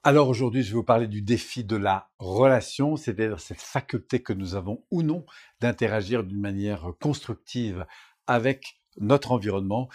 Alors aujourd'hui, je vais vous parler du défi de la relation, c'est-à-dire cette faculté que nous avons ou non d'interagir d'une manière constructive avec notre environnement.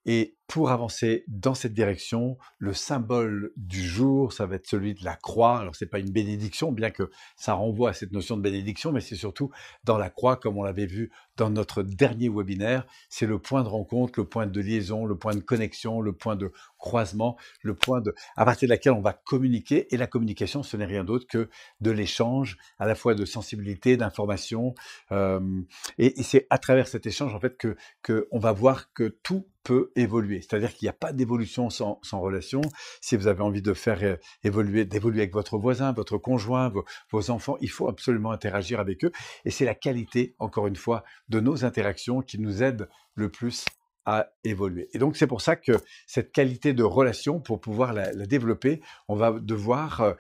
Et pour avancer dans cette direction, le symbole du jour, ça va être celui de la croix. Alors, c'est pas une bénédiction, bien que ça renvoie à cette notion de bénédiction, mais c'est surtout dans la croix, comme on l'avait vu dans notre dernier webinaire. C'est le point de rencontre, le point de liaison, le point de connexion, le point de croisement, le point à partir de laquelle on va communiquer. Et la communication, ce n'est rien d'autre que de l'échange, à la fois de sensibilité, d'information. Euh, et c'est à travers cet échange, en fait, que on va voir que tout peut évoluer. C'est-à-dire qu'il n'y a pas d'évolution sans relation. Si vous avez envie de faire d'évoluer avec votre voisin, votre conjoint, vos enfants, il faut absolument interagir avec eux. Et c'est la qualité, encore une fois, de nos interactions qui nous aide le plus à évoluer. Et donc, c'est pour ça que cette qualité de relation, pour pouvoir la développer, on va devoir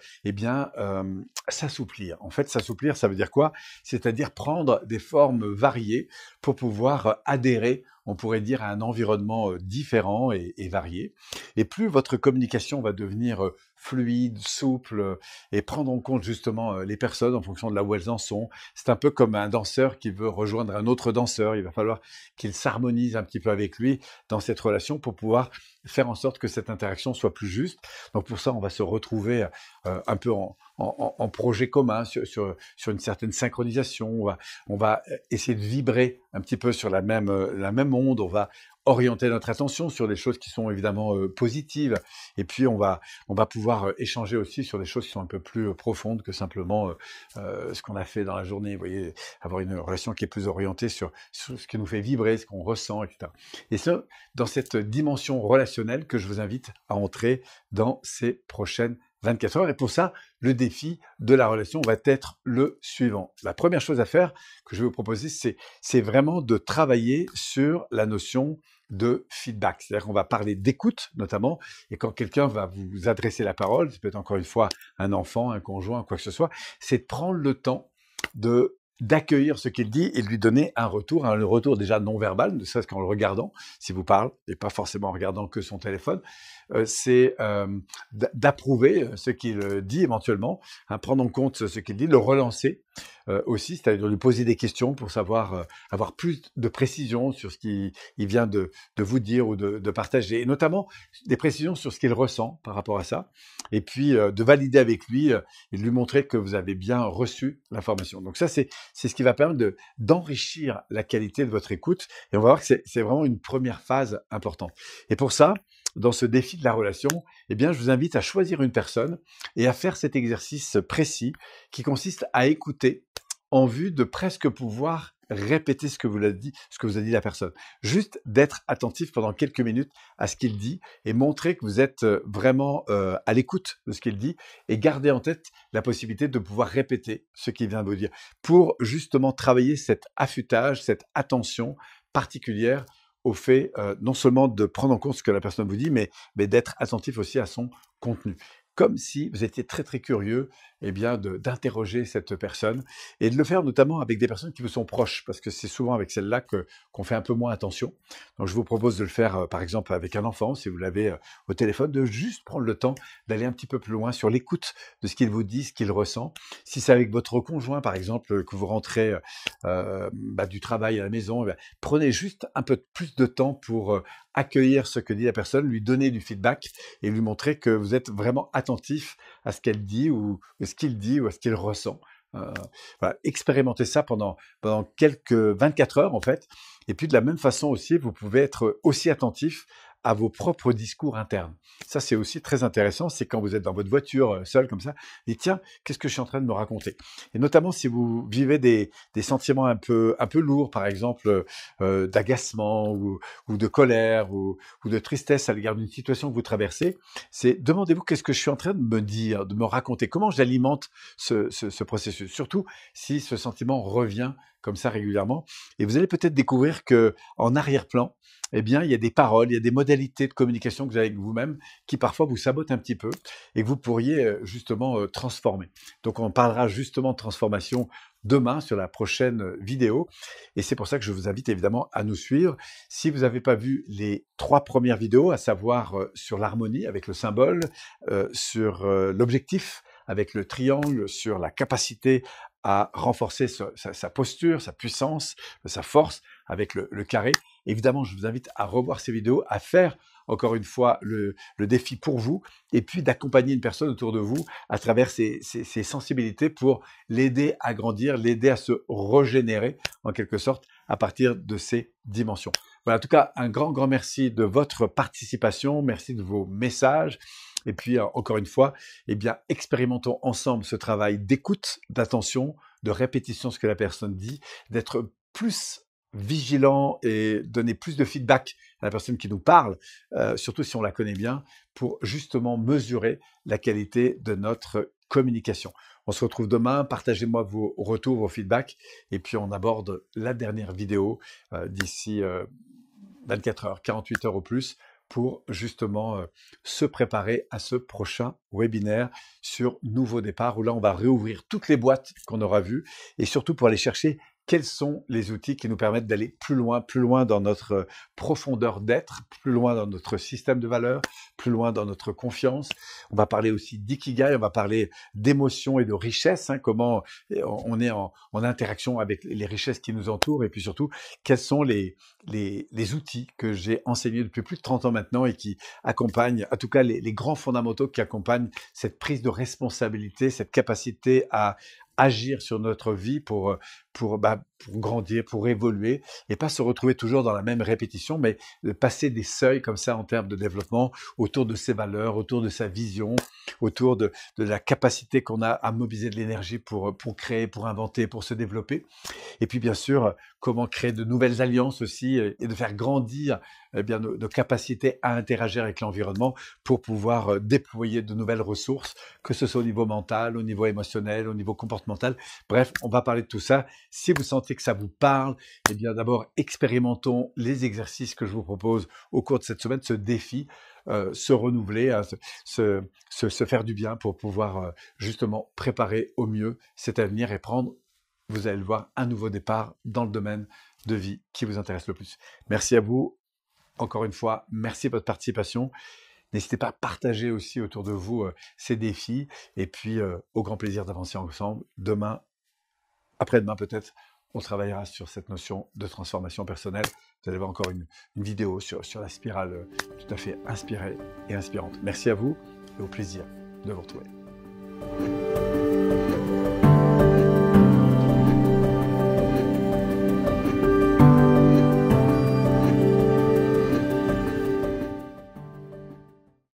s'assouplir. En fait, s'assouplir, ça veut dire quoi? C'est-à-dire prendre des formes variées pour pouvoir adhérer, on pourrait dire, à un environnement différent et varié. Et plus votre communication va devenir fluide, souple, et prendre en compte justement les personnes en fonction de là où elles en sont. C'est un peu comme un danseur qui veut rejoindre un autre danseur. Il va falloir qu'il s'harmonise un petit peu avec lui dans cette relation pour pouvoir faire en sorte que cette interaction soit plus juste. Donc pour ça, on va se retrouver un peu en projet commun, sur une certaine synchronisation. On va essayer de vibrer un petit peu sur la même onde. On va orienter notre attention sur des choses qui sont évidemment positives. Et puis, on va pouvoir échanger aussi sur des choses qui sont un peu plus profondes que simplement ce qu'on a fait dans la journée. Vous voyez, avoir une relation qui est plus orientée sur ce qui nous fait vibrer, ce qu'on ressent, etc. Et ça, dans cette dimension relationnelle que je vous invite à entrer dans ces prochaines 24 heures. Et pour ça, le défi de la relation va être le suivant. La première chose à faire que je vais vous proposer, c'est vraiment de travailler sur la notion de feedback. C'est-à-dire qu'on va parler d'écoute, notamment, et quand quelqu'un va vous adresser la parole, ça peut être encore une fois un enfant, un conjoint, quoi que ce soit, c'est de prendre le temps d'accueillir ce qu'il dit et de lui donner un retour déjà non verbal, ne serait-ce qu'en le regardant, s'il vous parle, et pas forcément en regardant que son téléphone, c'est d'approuver ce qu'il dit éventuellement, hein, prendre en compte ce qu'il dit, le relancer aussi, c'est-à-dire lui poser des questions pour savoir avoir plus de précision sur ce qu'il vient de vous dire ou de partager, et notamment des précisions sur ce qu'il ressent par rapport à ça, et puis de valider avec lui et de lui montrer que vous avez bien reçu l'information. Donc ça, c'est ce qui va permettre d'enrichir la qualité de votre écoute, et on va voir que c'est vraiment une première phase importante. Et pour ça, dans ce défi de la relation, eh bien, je vous invite à choisir une personne et à faire cet exercice précis qui consiste à écouter en vue de presque pouvoir répéter ce que vous a dit la personne. Juste d'être attentif pendant quelques minutes à ce qu'il dit et montrer que vous êtes vraiment à l'écoute de ce qu'il dit, et garder en tête la possibilité de pouvoir répéter ce qu'il vient de vous dire pour justement travailler cet affûtage, cette attention particulière au fait non seulement de prendre en compte ce que la personne vous dit, mais d'être attentif aussi à son contenu. Comme si vous étiez très très curieux, eh bien, d'interroger cette personne, et de le faire notamment avec des personnes qui vous sont proches, parce que c'est souvent avec celles-là qu'on fait un peu moins attention. Donc je vous propose de le faire par exemple avec un enfant, si vous l'avez au téléphone, de juste prendre le temps d'aller un petit peu plus loin sur l'écoute de ce qu'il vous dit, ce qu'il ressent. Si c'est avec votre conjoint par exemple, que vous rentrez du travail à la maison, prenez juste un peu plus de temps pour accueillir ce que dit la personne, lui donner du feedback et lui montrer que vous êtes vraiment attentif à ce qu'elle dit ou à ce qu'il dit ou à ce qu'il ressent. Euh, voilà, expérimentez ça pendant quelques 24 heures en fait. Et puis de la même façon aussi, vous pouvez être aussi attentif à vos propres discours internes. Ça, c'est aussi très intéressant. C'est quand vous êtes dans votre voiture, seul comme ça, et tiens, qu'est-ce que je suis en train de me raconter? Et notamment si vous vivez des sentiments un peu lourds, par exemple, d'agacement ou de colère ou de tristesse à l'égard d'une situation que vous traversez, c'est demandez-vous qu'est-ce que je suis en train de me dire, de me raconter, comment j'alimente ce processus, surtout si ce sentiment revient comme ça régulièrement. Et vous allez peut-être découvrir que en arrière-plan, eh bien, il y a des paroles, il y a des modalités de communication que vous avez avec vous-même qui parfois vous sabotent un petit peu et que vous pourriez justement transformer. Donc, on parlera justement de transformation demain sur la prochaine vidéo. Et c'est pour ça que je vous invite évidemment à nous suivre. Si vous n'avez pas vu les 3 premières vidéos, à savoir sur l'harmonie avec le symbole, sur l'objectif avec le triangle, sur la capacité à renforcer sa posture, sa puissance, sa force avec le carré. Évidemment, je vous invite à revoir ces vidéos, à faire encore une fois le défi pour vous, et puis d'accompagner une personne autour de vous à travers ces sensibilités pour l'aider à grandir, l'aider à se régénérer en quelque sorte à partir de ces dimensions. Voilà, en tout cas, un grand merci de votre participation, merci de vos messages. Et puis, encore une fois, eh bien, expérimentons ensemble ce travail d'écoute, d'attention, de répétition de ce que la personne dit, d'être plus vigilant et donner plus de feedback à la personne qui nous parle, surtout si on la connaît bien, pour justement mesurer la qualité de notre communication. On se retrouve demain, partagez-moi vos retours, vos feedbacks, et puis on aborde la dernière vidéo d'ici 24 heures, 48 heures au plus, pour justement se préparer à ce prochain webinaire sur Nouveau Départ, où là, on va réouvrir toutes les boîtes qu'on aura vues, et surtout pour aller chercher quels sont les outils qui nous permettent d'aller plus loin dans notre profondeur d'être, plus loin dans notre système de valeurs, plus loin dans notre confiance. On va parler aussi d'ikigai, on va parler d'émotions et de richesse, comment on est en interaction avec les richesses qui nous entourent, et puis surtout, quels sont les outils que j'ai enseignés depuis plus de 30 ans maintenant et qui accompagnent, en tout cas les grands fondamentaux qui accompagnent cette prise de responsabilité, cette capacité à agir sur notre vie pour grandir, pour évoluer, et pas se retrouver toujours dans la même répétition, mais de passer des seuils comme ça en termes de développement autour de ses valeurs, autour de sa vision, autour de la capacité qu'on a à mobiliser de l'énergie pour créer, pour inventer, pour se développer. Et puis bien sûr, comment créer de nouvelles alliances aussi et de faire grandir nos capacités à interagir avec l'environnement pour pouvoir déployer de nouvelles ressources, que ce soit au niveau mental, au niveau émotionnel, au niveau comportemental. Bref, on va parler de tout ça. Si vous sentez que ça vous parle, eh bien d'abord expérimentons les exercices que je vous propose au cours de cette semaine, ce défi, se renouveler, se faire du bien pour pouvoir justement préparer au mieux cet avenir et prendre, vous allez le voir, un nouveau départ dans le domaine de vie qui vous intéresse le plus. Merci à vous. Encore une fois, merci de votre participation. N'hésitez pas à partager aussi autour de vous ces défis et puis au grand plaisir d'avancer ensemble. Demain, après-demain peut-être, on travaillera sur cette notion de transformation personnelle. Vous allez voir encore une vidéo sur la spirale tout à fait inspirée et inspirante. Merci à vous et au plaisir de vous retrouver.